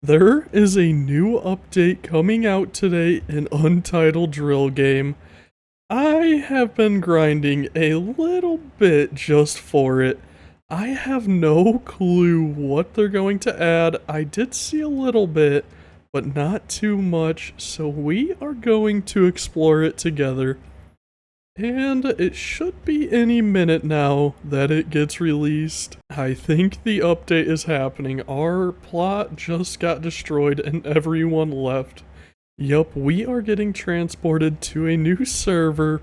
There is a new update coming out today in Untitled Drill Game. I have been grinding a little bit just for it. I have no clue what they're going to add. I did see a little bit, but not too much, so we are going to explore it together. And it should be any minute now that it gets released. I think the update is happening. Our plot just got destroyed and everyone left. Yup, we are getting transported to a new server.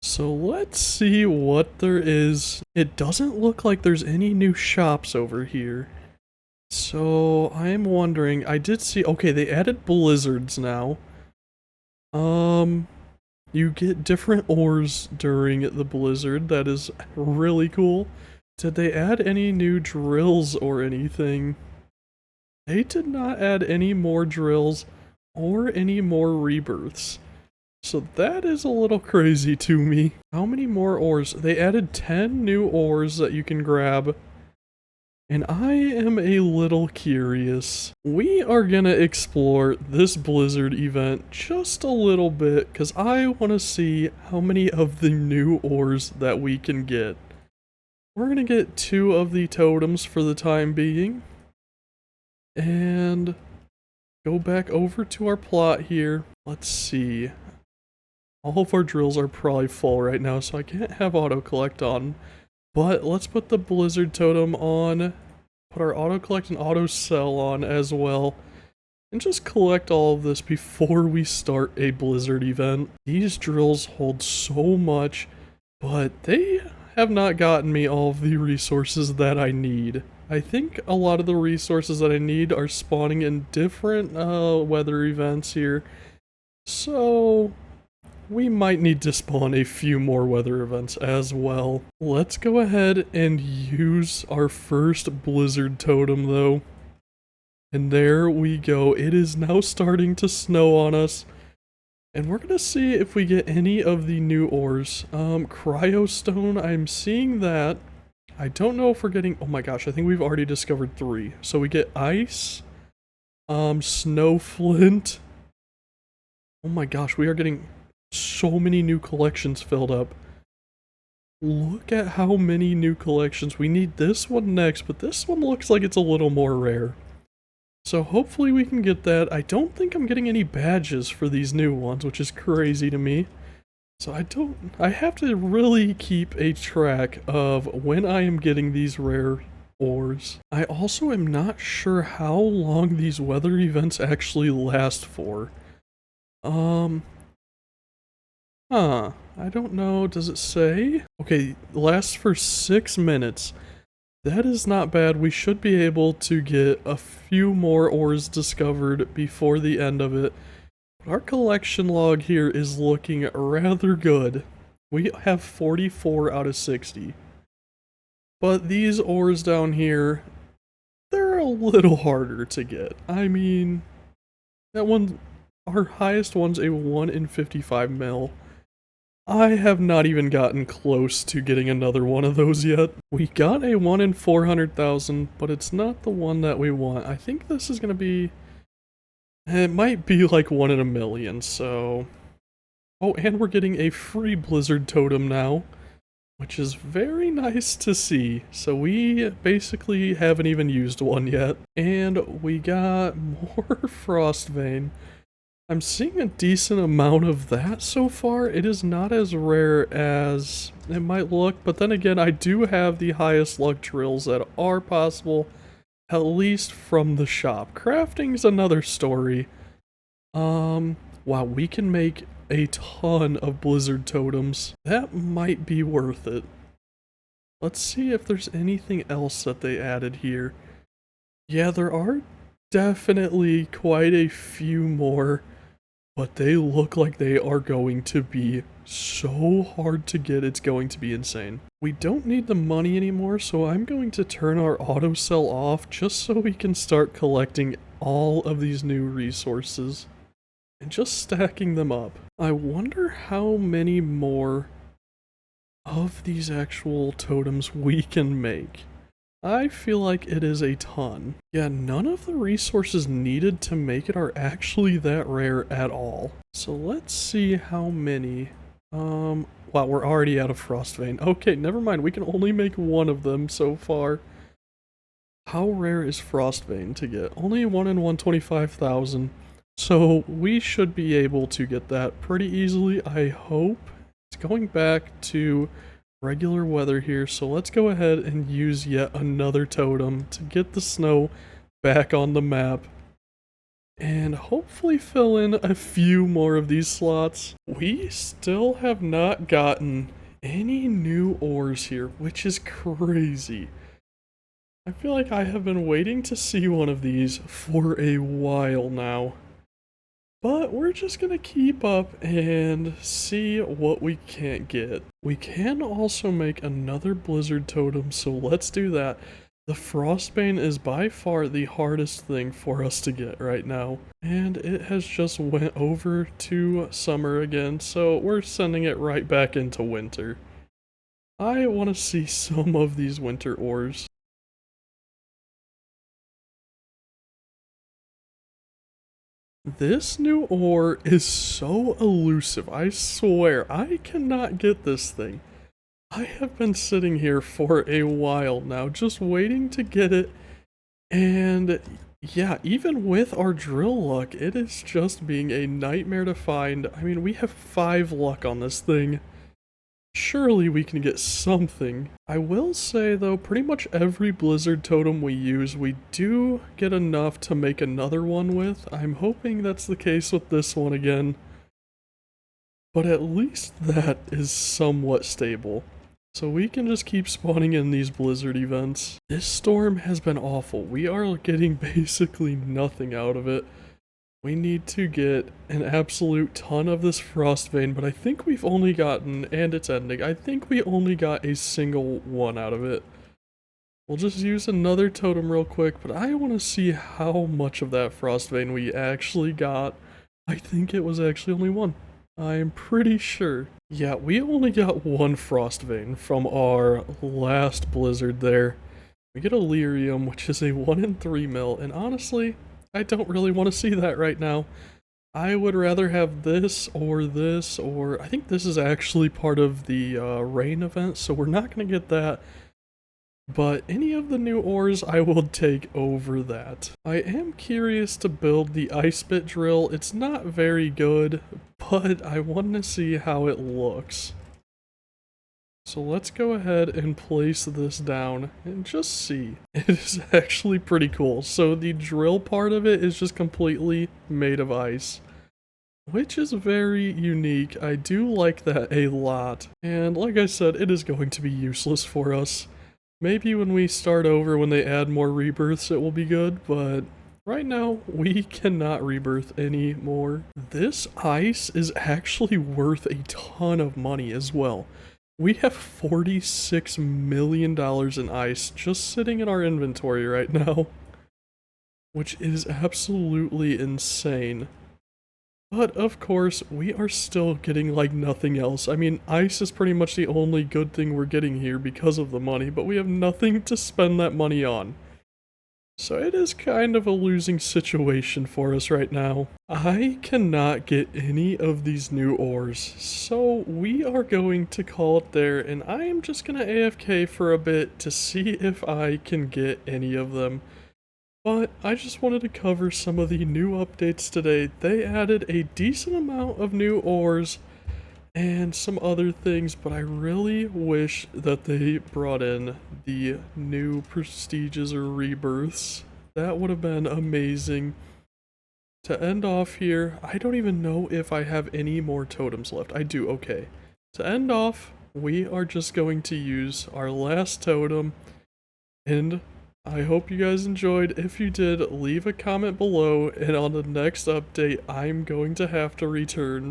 So let's see what there is. It doesn't look like there's any new shops over here. So I'm wondering, I did see, okay, they added blizzards now. You get different ores during the blizzard. That is really cool. Did they add any new drills or anything? They did not add any more drills or any more rebirths. So that is a little crazy to me. How many more ores? They added 10 new ores that you can grab. And I am a little curious. We are gonna explore this blizzard event just a little bit because I want to see how many of the new ores that we can get. We're gonna get 2 of the totems for the time being. And go back over to our plot here. Let's see. All of our drills are probably full right now, so I can't have auto collect on. But let's put the blizzard totem on, put our auto collect and auto sell on as well, and just collect all of this before we start a blizzard event. These drills hold so much, but they have not gotten me all of the resources that I need. I think a lot of the resources that I need are spawning in different weather events here, so we might need to spawn a few more weather events as well. Let's go ahead and use our first blizzard totem though. And there we go. It is now starting to snow on us. And we're gonna see if we get any of the new ores. Cryostone, I'm seeing that. I don't know if we're getting, oh my gosh, I think we've already discovered 3. So we get ice, snow flint. Oh my gosh, we are getting so many new collections filled up. Look at how many new collections. We need this one next, but this one looks like it's a little more rare. So hopefully we can get that. I don't think I'm getting any badges for these new ones, which is crazy to me. So I have to really keep a track of when I am getting these rare ores. I also am not sure how long these weather events actually last for. I don't know, does it say? Okay, lasts for 6 minutes. That is not bad. We should be able to get a few more ores discovered before the end of it. Our collection log here is looking rather good. We have 44 out of 60. But these ores down here, they're a little harder to get. I mean, that one, our highest one's a 1 in 55 mil. I have not even gotten close to getting another one of those yet. We got a 1 in 400,000, but it's not the one that we want. I think this is gonna be, it might be like 1 in a million, so. Oh, and we're getting a free blizzard totem now, which is very nice to see. So we basically haven't even used one yet. And we got more frost vein. I'm seeing a decent amount of that so far. It is not as rare as it might look, but then again, I do have the highest luck drills that are possible, at least from the shop. Crafting's another story. Wow, we can make a ton of blizzard totems. That might be worth it. Let's see if there's anything else that they added here. Yeah, there are definitely quite a few more, but they look like they are going to be so hard to get, it's going to be insane. We don't need the money anymore, so I'm going to turn our auto sell off just so we can start collecting all of these new resources and just stacking them up. I wonder how many more of these actual totems we can make. I feel like it is a ton. Yeah, none of the resources needed to make it are actually that rare at all. So let's see how many. Wow, we're already out of Frostvein. Okay, never mind. We can only make one of them so far. How rare is Frostvein to get? Only 1 in 125,000. So we should be able to get that pretty easily, I hope. It's going back to regular weather here, so let's go ahead and use yet another totem to get the snow back on the map and hopefully fill in a few more of these slots. We still have not gotten any new ores here, which is crazy. I feel like I have been waiting to see one of these for a while now. But we're just gonna keep up and see what we can't get. We can also make another blizzard totem, so let's do that. The Frostbane is by far the hardest thing for us to get right now. And it has just went over to summer again, so we're sending it right back into winter. I want to see some of these winter ores. This new ore is so elusive, I swear, I cannot get this thing. I have been sitting here for a while now, just waiting to get it, and yeah, even with our drill luck, it is just being a nightmare to find. I mean, we have 5 luck on this thing. Surely we can get something. I will say though, pretty much every blizzard totem we use, we do get enough to make another one with. I'm hoping that's the case with this one again. But at least that is somewhat stable. So we can just keep spawning in these blizzard events. This storm has been awful. We are getting basically nothing out of it. We need to get an absolute ton of this Frostvein, but I think we've only gotten, and it's ending, I think we only got a single one out of it. We'll just use another totem real quick, but I want to see how much of that Frostvein we actually got. I think it was actually only one. I'm pretty sure. Yeah, we only got one Frostvein from our last blizzard there. We get a lyrium, which is a 1 in 3 mil, and honestly, I don't really want to see that right now. I would rather have this, or I think this is actually part of the rain event, so we're not going to get that. But any of the new ores I will take over that. I am curious to build the ice bit drill. It's not very good, but I want to see how it looks. So let's go ahead and place this down and just see. It is actually pretty cool. So the drill part of it is just completely made of ice, which is very unique. I do like that a lot. And like I said, it is going to be useless for us. Maybe when we start over, when they add more rebirths, it will be good, but right now, we cannot rebirth anymore. This ice is actually worth a ton of money as well. We have $46 million in ice just sitting in our inventory right now, which is absolutely insane. But of course, we are still getting like nothing else. I mean, ice is pretty much the only good thing we're getting here because of the money, but we have nothing to spend that money on. So it is kind of a losing situation for us right now. I cannot get any of these new ores, so we are going to call it there, and I am just going to AFK for a bit to see if I can get any of them. But I just wanted to cover some of the new updates today. They added a decent amount of new ores and some other things, but I really wish that they brought in the new prestiges or rebirths. That would have been amazing. To end off here, I don't even know if I have any more totems left. I do, okay. To end off, we are just going to use our last totem, and I hope you guys enjoyed. If you did, leave a comment below, and on the next update, I'm going to have to return